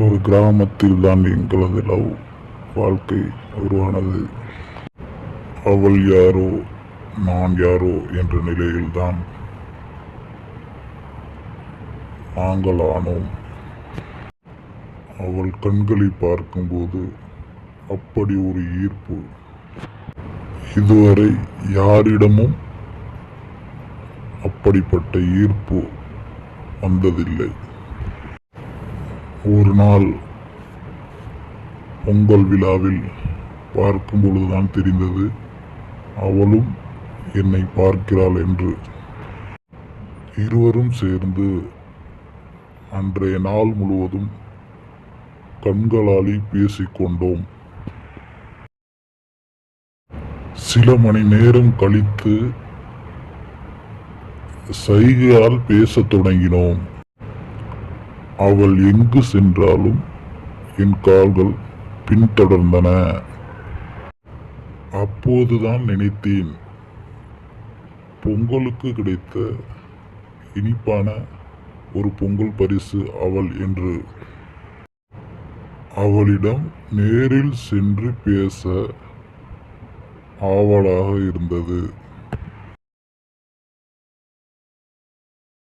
ஒரு கிராமத்தில் தான் எங்களது லவ் வாழ்க்கை உருவானது. அவள் யாரோ நான் யாரோ என்ற நிலையில்தான் நாங்கள் ஆனோம். அவள் கண்களை பார்க்கும்போது அப்படி ஒரு ஈர்ப்பு இதுவரை யாரிடமும் அப்படிப்பட்ட ஈர்ப்பு வந்ததில்லை. ஒரு நாள் பொங்கல் விழாவில் பார்க்கும் பொழுதுதான் தெரிந்தது அவளும் என்னை பார்க்கிறாள் என்று. இருவரும் சேர்ந்து அன்றைய நாள் முழுவதும் கண்களாலே பேசிக்கொண்டோம். சில மணி நேரம் கழித்து சைகையால் பேசத் தொடங்கினோம். அவள் எங்கு சென்றாலும் என் கால்கள் பின்தொடர்ந்தன. அப்போதுதான் நினைத்தேன், பொங்கலுக்கு கிடைத்த இனிப்பான ஒரு பொங்கல் பரிசு அவள் என்று. அவளிடம் நேரில் சென்று பேச ஆவலாக இருந்தது.